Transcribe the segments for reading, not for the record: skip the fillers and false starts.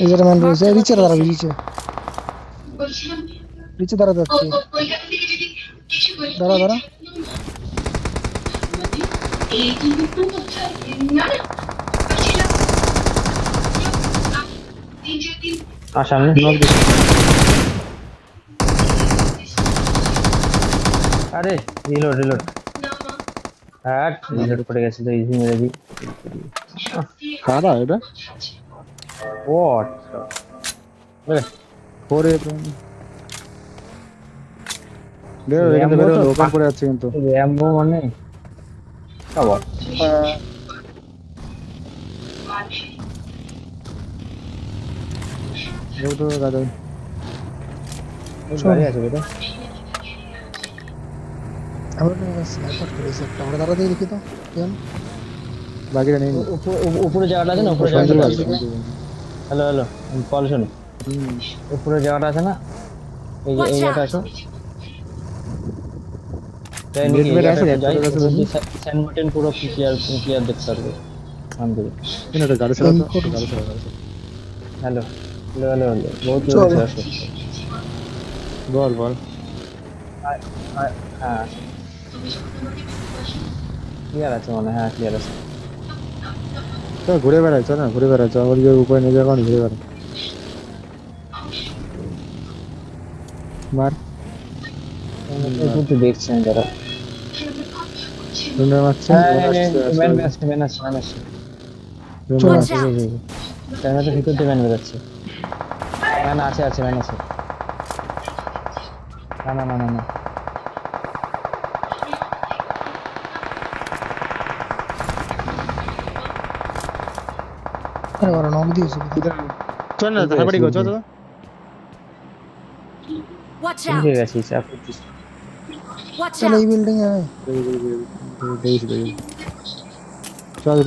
এই যে ম্যান রয়েছে Marked a নিচে দাঁড়াবে location. নিচে নিচে দাঁড়া যাচ্ছে দাঁড়া দাঁড়া সামনে নক দিছে আরে রিলোড হ্যাঁ রিলোড করে গেছে তো ইজি মেরে দি কারা এটা হোয়াট পরে দেও এখানে বেরো ওপেন করে যাচ্ছে কিন্তু র্যাম্বো মানে খাবার দেও তো দাদা গাড়ি আছে বেটা আমার কাছে স্নাইপার করেছে একটা আমরা দাঁড়া দিয়ে দেখি তো কেন বাকিটা নেই উপরে জায়গাটা আছে না উপরে জায়গাটা আছে হ্যালো কল শোনো উপরে জায়গাটা আছে না এই যে এই জায়গাটা আছে স্যান্ড মার্টিন পুরো ক্লিয়ার দেখতে পারবে এখানে তো গাড়ি চালাতো হ্যালো বহুত চল। দূরে আছে বল হ্যাঁ ক্লিয়ার আছে মানে হ্যাঁ ক্লিয়ার আছে তো ঘুরে বেড়াই চল না ঘুরে বেড়াই চল আমার যে উপরে নিয়ে যাবো ঘুরে বেড়াই মার একটু দেখছেন যারা রুমে মারছে ম্যান আছে Watch out! তার মধ্যে ভিতর দিয়ে ম্যান বেরোচ্ছে ম্যান আছে ম্যান আছে না আরে ওরা নক দিয়েছে চল না তাড়াতাড়ি গো চল Watch ঠিক out! আছে চাপ করছিস Watch চল এই out! বিল্ডিং এ আয় চল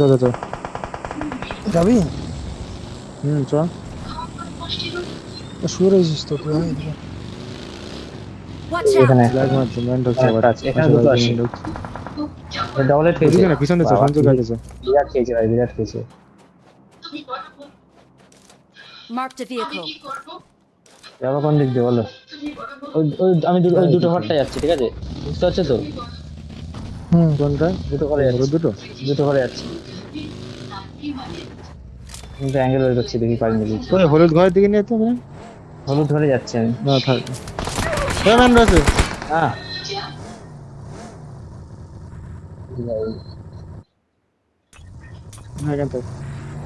যাবি চল শুয়ে রয়েছিস তো তুই আয় এদিকে Watch out! এখানে ফ্ল্যাগ মারছে ম্যান ঢুকছে আবার এখানে দুটো আছে ডাবল হেড খেয়েছে এদিকে না পিছনে তো সঞ্জয় কাটেছে বিরাট খেয়েছে Marked a vehicle. যাবো কোন দিক দিয়ে বলো আমি দুটো ঘরটা যাচ্ছি ঠিক আছে বুঝতে পারছো তো কোনটা দুটো ঘরে যাচ্ছি দুটো ঘরে যাচ্ছি কিন্তু অ্যাঙ্গেল বের করছি দেখি পারি নাকি তোর হলুদ ঘরের দিকে নিয়ে যেতে হবে হলুদ ঘরে যাচ্ছি আমি না থাক ম্যান রয়েছে হ্যাঁ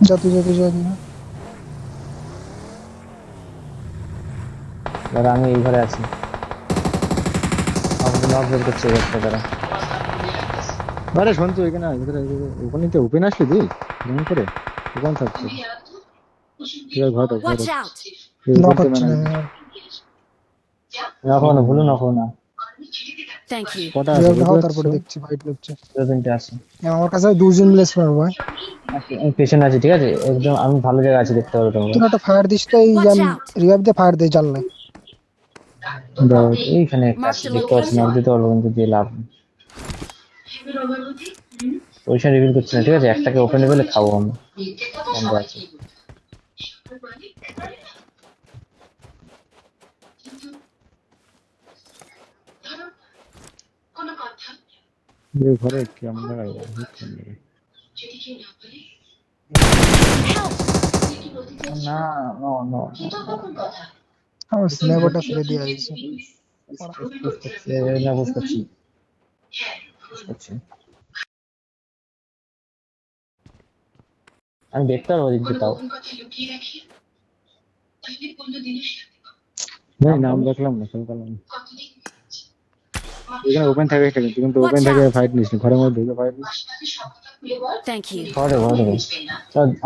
যা দাদা আমি এই ঘরে আছি আমাকে নক বের করছে একটা দাদা আরে শোন তো এখানে ওখানে তো ওপেন আসলি তুই কেমন করে ওখানে থাকছে ঘরটা Watch out! ভুলো না Thank you. কটা তারপরে দেখছি ফাইট করছে তিনটে আছে আমার কাছে দুজন মিলে স্পার ভাই আমি পেছনে আছি ঠিক আছে একদম আমি ভালো জায়গা আছি দেখতে পারো তোমরা তুই একটা ফায়ার দিস তো এই Watch out! রিভাইভ দিয়ে ফায়ার দে জানলে এইখানে একটা আছে দেখতে পাচ্ছি নক দিতে পারবো কিন্তু দিয়ে লাভ নেই। পয়সা রিভিল করছি না ঠিক আছে একটাকে ওপেন লেভেলে খাবো আমি বন্ধ আছে ঘরে কেমন না আমার স্ন্যাপটা ফেলে দিয়ে আইছি না বুঝতে পারছি আমি দেখতে পারবো দিদি তাও নাম দেখলাম না এখানে ওপেন থাকে কিন্তু ওপেন থাকে ফাইট নিস ঘরের মধ্যে ফাইট Thank you. ঘরে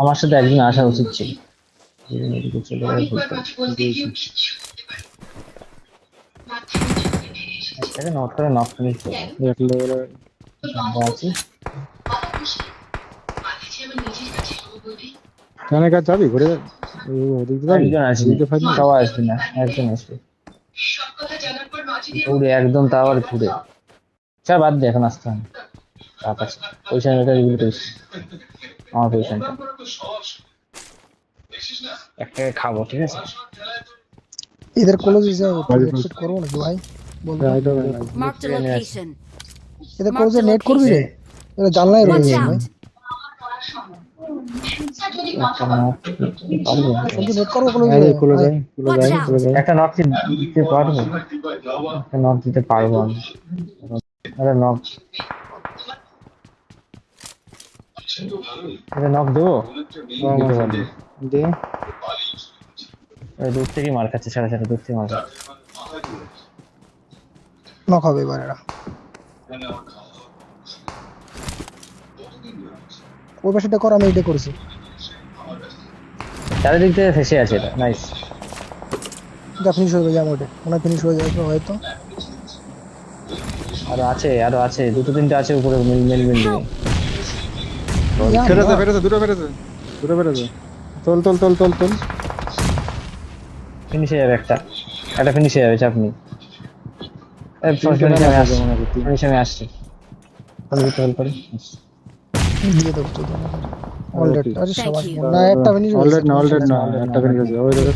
আমার সাথে একদিন আসা উচিত ছিল নট করে নক ফিনিশ আছি কানে কাজ যাবি ঘুরে একজন আসবে সবাই আসবে না একজন আসবে ঘুরে একদম তাও ঘুরে চল বাদ দে এখন আসতে হবে চাপ আছে পয়সা রিভিল করিস আমার পয়সাটা একটাকে খাবো, ঠিক আছে? এদের কলেজে যাই বাড়ি নেট সেট করবো নাকি ভাই বলতো রাইট হবে না Marked a Train আছে। location. এদের Mark কলেজে the নেট করবি রে location. এরা জানলাই Watch রয়েছে ভাই out. একটা knock পারবো? সঞ্জু নেট করবো কলেজে আরে খুলে আয়। যাই খুলে Watch যাই out. খুলে যাই একটা নক দিতে পারবো, একটা নক দিতে পারবো আমি। আরে নক, এটা নক দেবো? দিতে পারবো। দে ওই দূর থেকে মার খাচ্ছে, সাড়ে সাড়ে দূর থেকে মার খাচ্ছে। নক হবে এবার এরা ওই পাশেটা কর আমি এটা করেছি চারিদিক থেকে ফেসে আছে এটা, নাইস। যা ফিনিশ হয়ে যাবে ওটা মনে ফিনিশ হয়ে যাবে হয়তো আরো আছে দুটো তিনটে আছে উপরে, মিল মিল মিল দিয়ে। ইয়া, ফেরেছে না। ফেরেছে দুটো ফেরেছে তোল তোল তোল তোল তোল ফিনিশ হয়ে যাবে একটা, একটা ফিনিশ হয়ে যাবে, চাপ নেই। ফিনিশ আমি আসছি, হেল্প করি। দিয়ে দেবো তো অলরেডি আরে Thank সবাই you. না একটা ফিনিশ অলরেডি না একটা ফেরে গেছে ওই দেখো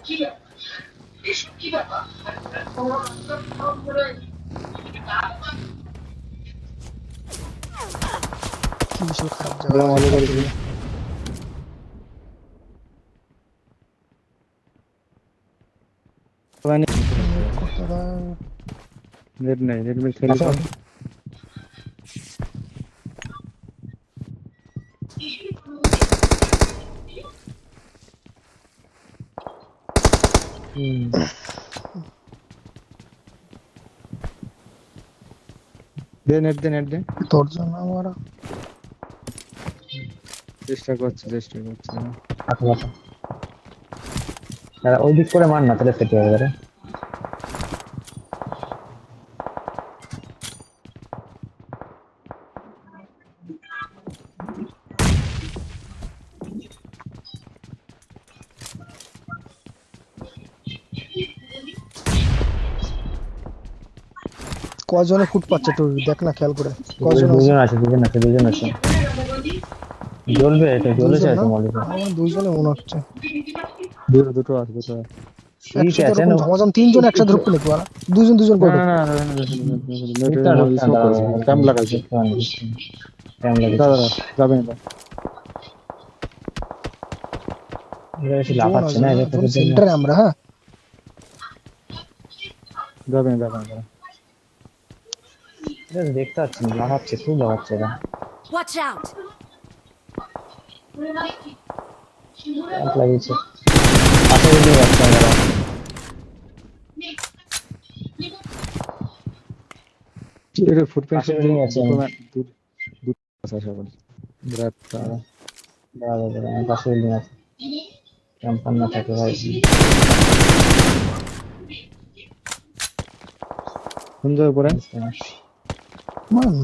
কি বিশাল খারাপ বড় জায়গা ভালো করেছিল নেট নাই নেট মিল খেলে দে নেট দে তোর জন্য আমার চেষ্টা করছে ওই দিক করে মার না, তাহলে ফেটে যাবে রে। কজনে ফুট পাচ্ছে একটু দেখ না খেয়াল করে কজন আছে দুজন আছে জ্বলবে, এটা জ্বলেছে দুইজন না? তো মলিক। আমার দুইজনে মনে হচ্ছে দুটো আছে ঠিক একসাথে আছে, এরকম ঝমাঝম তিনজন একসাথে ঢুকবে নাকি ওরা দুজন করে না ঢুকবে। ক্যাম্প লাগাইছে দাদা যাবে না লাফাচ্ছে না, এটা তো সেন্টারে আমরা হ্যাঁ যাবে না দেখতে পাচ্ছি না, লাফাচ্ছে, খুব লাফাচ্ছে এরা। Watch out. ক্যাম্প লাগিয়েছে, পাশে দিয়ে যাচ্ছে এরা। এটা ফুটপ্রিন্ট পাশে building আছে। দুটো আশা করি বিরাট দাঁড়া, আমার পাশে বিল্ডিং আছে, ক্যাম্পার না থাকে ভাই। সুন্দর উপরে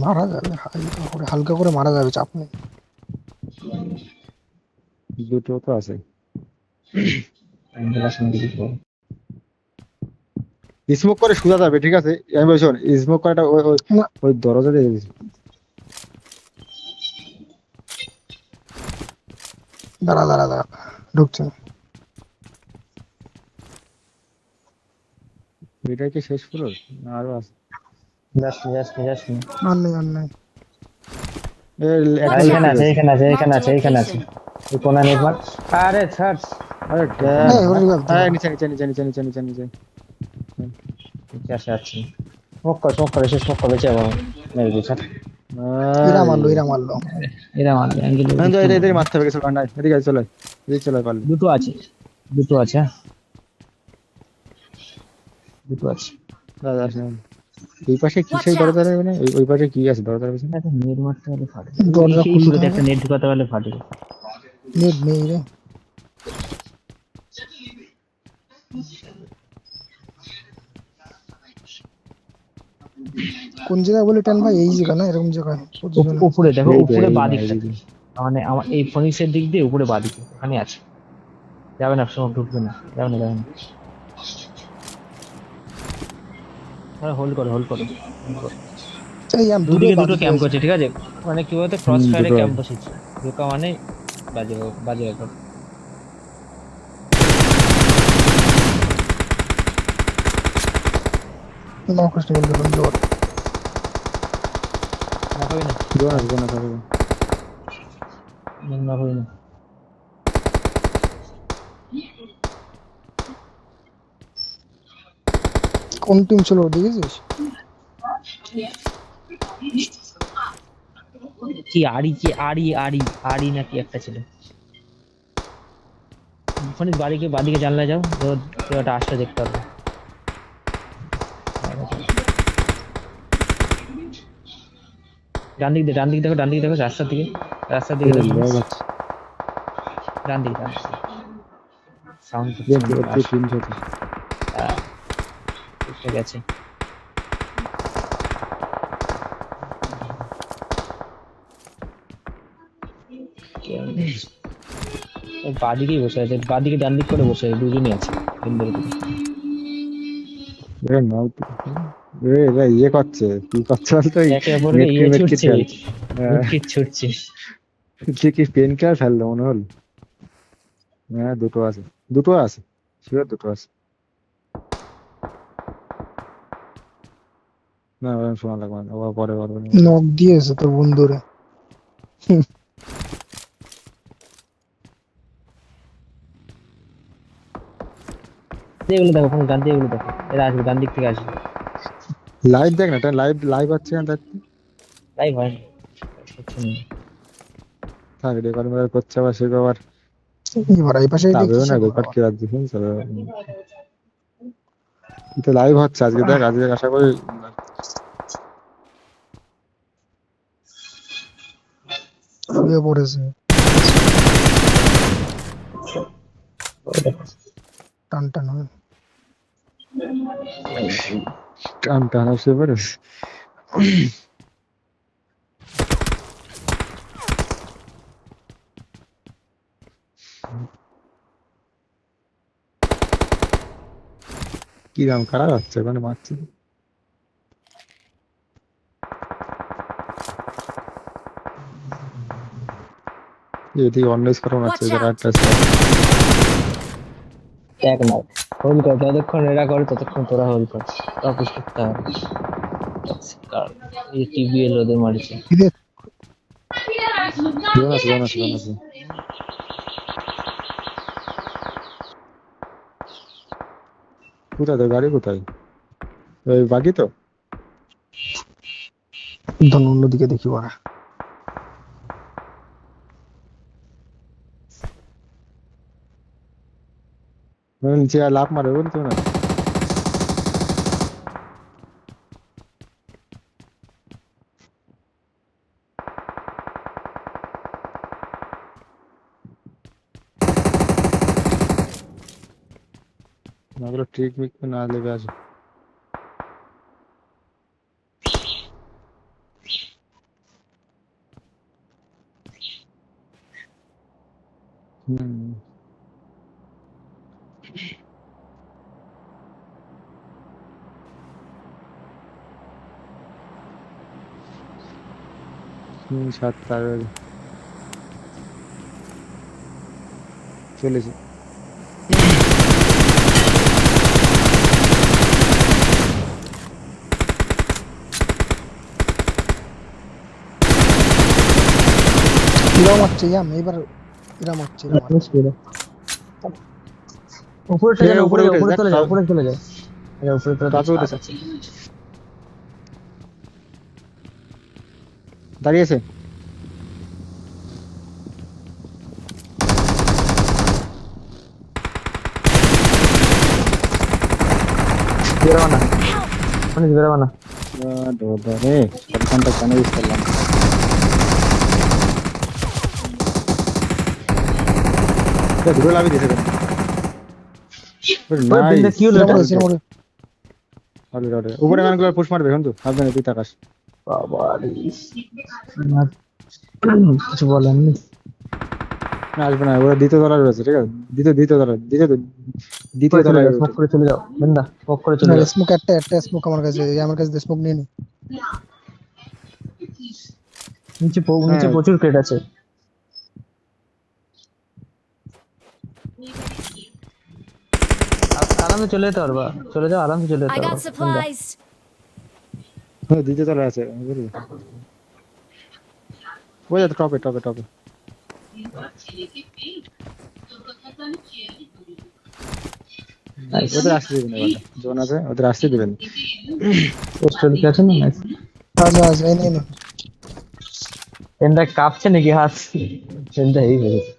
মারা যাবে হালকা করে মারা যাবে চাপ নেই দুটো তো আছে স্মোক করে সোজা যাবে ঠিক আছে আমি বলছি স্মোক করাটা না। ওই দরজা দিয়ে দিয়েছি দাঁড়া ঢুকছে না। এটা কি শেষ ফ্লোর না আরো আছে জাস্ট আর নেই এইখানে আছে এই কোনা নির্মাণ। আরে ছাড়, আরে এই, ওরে বাপ রে। নিচে ঠিক আছে আছে। স্মোক করে শেষ স্মোক করে যাবো মেরে দিই, ছাড়। এরা মারলো এরা মারবে অ্যাঙ্গেল। এদের মারতে হবে কিছু কারণ নাই এদিকে চলে পারলে দুটো আছে হ্যাঁ? দুটো আছে। দাদা আসেন এই পাশে কিসের দরজা মানে ওই পাশে কি আছে দরজার পিছনে একটা নেট মারতে হলে ফাটে, দরজা এই খুলতে শুরুতে হবে। একটা নেট ঢুকাতে হলে ফাটে। নেট নেই রে কোন জায়গায় বলে টেন ভাই এই জায়গা না এরকম জায়গায় position এ। উপরে দেখো, এই তো, উপরে এই বাঁ না, দিকটা, এই মানে আমার এই ফোনিক্সের দিক দিয়ে উপরে বাঁ দিকে ওখানে আছে। যাবে না, সময় ঢুকবে না, যাবে না। হোল্ড করো। এই আম দুদিকে দুটো বাদিকে ক্যাম্প আছে। করছে, ঠিক আছে? মানে কি বলতো, ক্রস ফায়ারে দুটো ক্যাম্প বসেছে। ঢোকা মানে বাজে বাজে ব্যাপার। নক করতে বলতে বন্ধ কর। না হবে না, জোন আছে, জোন আছে, জোন। না হবে না। কোন টিম ছিল দেখেছিস? কি আড়ি, কি আড়ি আড়ি আড়ি নাকি একটা ছিল। ওখানে বাদিকে জানলা যাও, কেউ একটা আসলে দেখতে পারবে। ডান দিক দেখো, রাস্তার দিকে, এই দেখো। lag আছে। ডান দিকে সাউন্ড যে করছে যে টিম সাথে ঠিক আছে। বাদিকেই বসে আছে, বাদিকে ডান দিক করে বসে আছে, দুজনই আছে সুন্দর করে। এ নাও এরা ইয়ে করছে, কি করছে বলতো, একে অপরকে মেটকি মেটকি ছুটছে, খেলছে। মিটকিট ছুটছে। যে কি পেন কিলার ফেললো মনে হল। হ্যাঁ দুটো আছে, দুটো আছে, শিওর দুটো আছে। না ওরকম শোনা লাগবে না, ও পরে পরে নক দিয়েছে তোর বন্ধুরে। এগুলো দেখো, কোনো ডান দিয়ে এগুলো দেখো, এরা আসবে ডান দিক থেকে আসবে। লাইভ দেখ না, লাইভ লাইভ আছে না দেখ। তাই ভয় নেই, কিছু নেই। থাক রেকর্ড মেকর্ড করছে আবার, সে আবার এবার এই পাশে তাবেও দেখছিস না এখন রেকর্ড আবার। কি রাখছি শুনছো? তো লাইভ হচ্ছে আজকে, দেখ আজকে আশা করি। শুয়ে পড়েছে টান টান হয়ে। টান টান আসতে পারে। কি রাম কারা যাচ্ছে ওখানে মারছে। এদিকে অন্য স্কোর মারছে, Watch জায়গা out! একটা দেখ না, হোল্ড কর, যতক্ষণ এরা করে ততক্ষণ তোরা হোল্ড কর, পুশ করতে হবে। এই টিবিএল ওদের মারিছে। এদের জোন আছে, জোন আছে, জোন আছে। কোথায় তোর গাড়ি কোথায়? ওই বাকি তো ধন অন্যদিকে দেখি ওরা। নিচে আর লাফ মারে বলতো না। ওগুলো ট্রিক মিক না লেগে আছে। হুম হুম, 7 চলেছে। এরা মারছে ইয়াম এবার, এরা মারছে এরা মারছে। উপরে চলে যাও, উপরে উঠে উপরে দেখ, চলে যাও, উপরে চলে যাও। উপরে চলে তাতে উঠেছে, যাও। দাঁড়িয়েছে। বেরোবা না, মানে বেরোবা না। রে শটগানটা কেন ইউজ করলাম? দুটো লাভই দিয়েছে কেন? ওই বিন্দু নাইস। কি হলো এরা এটা? মরেছে, এরা মরে। উপরে গানগুলো পুশ মারবে এখন তো, ভাববে না তুই তাকাস। বাবা রে, কিছু বলেন নি। না আসবে না, ওরা দ্বিতীয় তলায় রয়েছে, ঠিক আছে? দ্বিতীয় চলে তলায় যাও, স্মোক উঠে। করে চলে যাও বিন্দা, স্মোক করে চলে যাও। স্মোক একটা স্মোক আমার কাছে, আমার কাছে স্মোক নিয়ে নি। নিচে হ্যাঁ। প্রচুর ক্রেট আছে। আরামে চলে যেতে পারবা, চলে যাও, আরামে চলে যেতে I পারবা। got supplies. দ্বিতীয় তলায় আছে বুঝলি? ওই যে টপে টপে টপে Nice. ওদের আসতে দিবেন এবার, জোন আছে ওদের আসতে দিবেন। পোস্টার কি আছে না? Nice. আছে এই নে পেনটা কাঁপছে নাকি হাত? পেনটা হেভি হয়ে গেছে।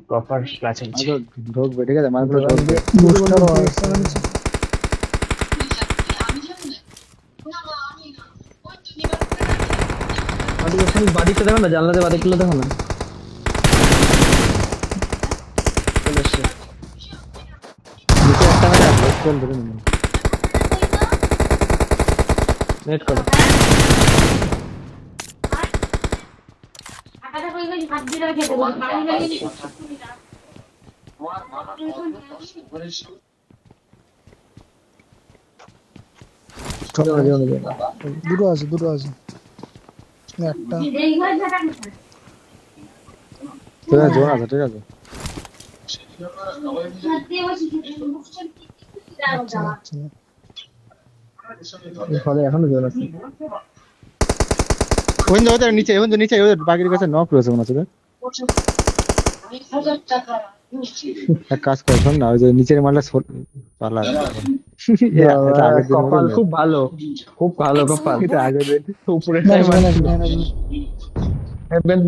প্রপার ক্লাচ আছে। তো ঢোকবে ঠিক আছে, মানুষগুলো ঢোকবে। বুস্টার আছে বাড়িতে দেখো না, জানলাতে বাড়িগুলো দেখো না। চলে এসছে। নিচে একটা মেরে আসবে, চল ধরে নিন। নেট করো। দুটো আছে একটা তোরা জোন আছে ঠিক আছে। ফলে এখনো জোর আছে। ওদের নিচে ওদের বাকির কাছে নক রয়েছে মনে হচ্ছে রে। এক কাজ কর, শোন না, ওই যে নিচের মালটা পালা এটা আগের দিন কপাল খুব ভালো, খুব ভালো কপাল। এটা আগের দিন উপরে ম্যানেজ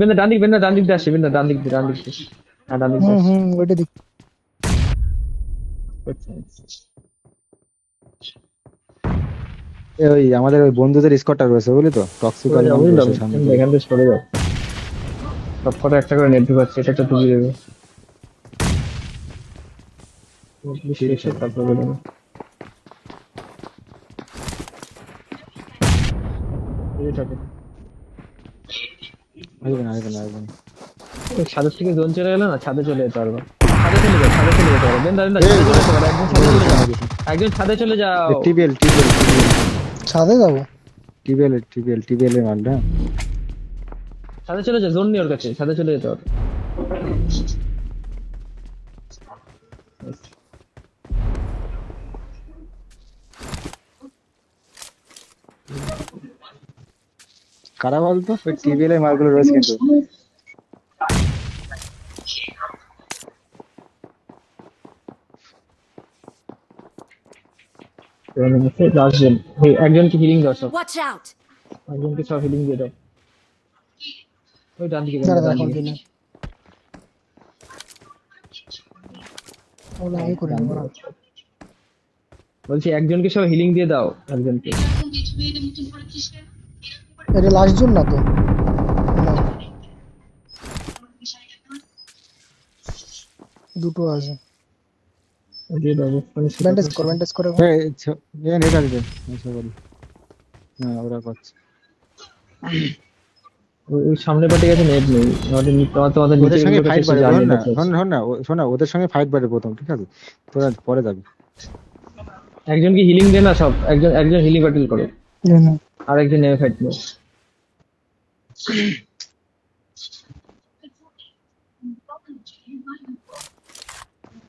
বেন্দা ডান দিক দিয়ে আসে, বেন্দা ডান দিক দিয়ে হ্যাঁ ডান দিক দিয়ে আসে। ওইটা দেখ ওই আমাদের ওই বন্ধুদের স্কোরটা রয়েছে বুঝলি তো, টক্সিক আর সামনে দিয়ে। এখান থেকে সরে যাও, সব কটা একটা করে নেট ঢুকাচ্ছে, এটা তো ডুবে যাবে। তারপর বলে আসবে না। ছাদের থেকে জোন চলে গেল না, ছাদে চলে যেতে পারবো। ছাদে চলে যেতে পারবো। বেন্দা একজন ছাদে চলে যাও। টিবিএল ছাদে যাবো এর মালটা। ছাদে চলে যাও, জোন নিয়ে ওর কাছে, ছাদে চলে যেতে পারবো। কারা বলতো ওই টিবিএল এর মালগুলো রয়েছে কিন্তু। লাস্টজন একজনকে হিলিং দাও, সব Watch out. একজনকে সব হিলিং দিয়ে দাও। ওই ডান দিকে দাঁড়া ডান এখন দিকে। দিনে ওলা এই করে নেবো বলছি একজনকে সব হিলিং দিয়ে দাও, একজনকে। এটা লাস্ট জন না তো না দুটো আছে দিয়ে দাও। ব্যান্ডেজ করে নেট আসবে না ওরা করছে। ওই সামনে পাটে গেছে, নেট নেই। তোমাদের ওদের নিচে সঙ্গে গুলোর ফাইট কাছে বাড়ে, জানি না। শোন না ওদের সঙ্গে ফাইট বাড়ে প্রথম, ঠিক আছে, তোরা পরে যাবি। একজনকে হিলিং দে না, সব একজন হিলিং ব্যাটেল করো, আর একজন নেমে ফাইট করো।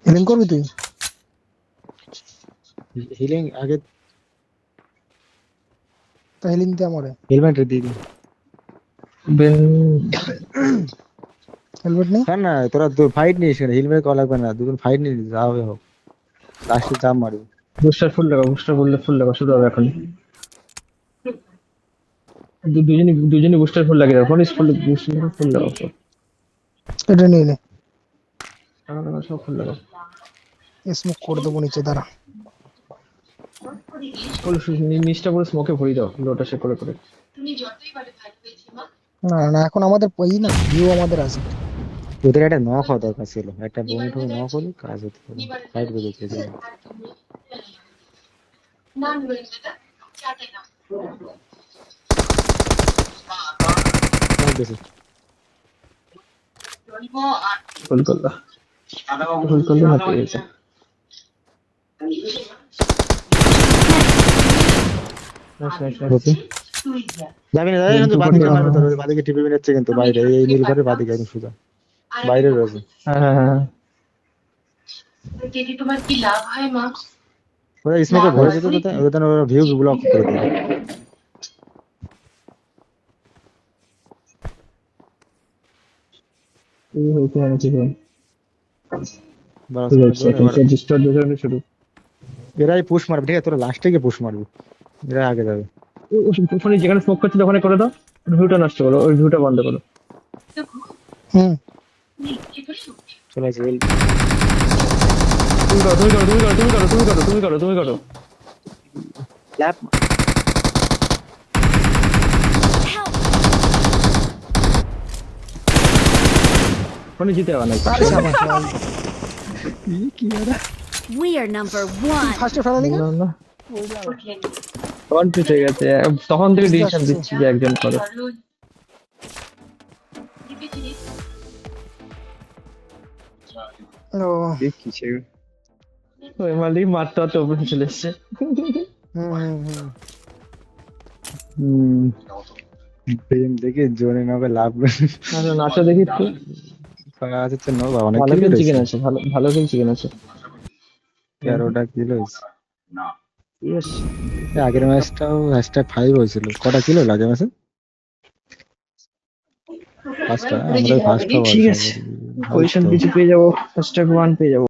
হিলিং করবি তুই হিলিং আগে তা হিলিং দে আমারে হেলমেট দিয়ে দিই। হেলমেট নেই শোন না, তোরা ফাইট নিস, হেলমেট করা লাগবে না, দুজন ফাইট নিয়ে যা হবে হোক, লাস্টে জাম মারবি। বুস্টার ফুল লাগা শুরু হবে এখন। দুজনই বুস্টার ফুল লাগিয়ে দাও, কোন বুস্টার ফুল লাগাও, সব এটা নিয়ে নে সব ফুল লাগাও। স্মোক করে দেবো নিচে দাঁড়া নিচটা পুরো স্মোকে ভরে দাও, লোটা সে করে করে। না এখন আমাদের ওই না ভিউ আমাদের আছে ওদের একটা নক হওয়া দরকার ছিল, একটা বন্ধু নক হলে কাজ হতে পারে, ফাইট বেরোচ্ছে। ফুল করলা না পেয়ে গেছে। ওকে যাবি না যাবি কিন্তু বাদিকে মারবে তোর ওই বাদিকে টিপে বেরোচ্ছে কিন্তু বাইরে এই নীল ঘরের বাদিকে একদম সোজা বাইরে রয়েছে হ্যাঁ যদি তোমার কি লাভ হয় মা ওরা স্মোকে ভরে যেত তো ওদের ওরা ভিউ ব্লক করে দিল এই হইছে না কিছু বাস ডিস্টার্ব দেখানো শুরু এরাই পুশ মারবে ঠিক আছে তোরা লাস্টে গিয়ে পুশ মারবি এরা আগে যাবে ওখানে যেখানে স্মোক করছে ওখানে করে দাও ভিউটা নষ্ট করো ওই ভিউটা বন্ধ করো হুম চলে আসবে তুমি করো ল্যাপ Help! ওখানে জিতে হবে না আরে সাবাস কি এরা We are number one. ফার্স্টে ফেলালি না না কনফিউজ হয়ে গেছে তখন থেকে ডিসিশন দিচ্ছি যে একজন করে ও ওই মালিক মারতে মারতে উপরে চলে এসছে হুম প্রেম দেখে জোনে নবে লাভ নাচো দেখি একটু আছে তো নো বাবা অনেক ভালো কিলো চিকেন আছে ভালো চিকেন আছে 11টা কিলো ইয়েস আগের ম্যাচটাও #5 হয়েছিল কটা কিলো লাগে ম্যাচে ফার্স্টটা আমরা ফার্স্ট ঠিক আছে পজিশন কিছু পেয়ে যাবো ফার্স্ট 1 পেয়ে যাবো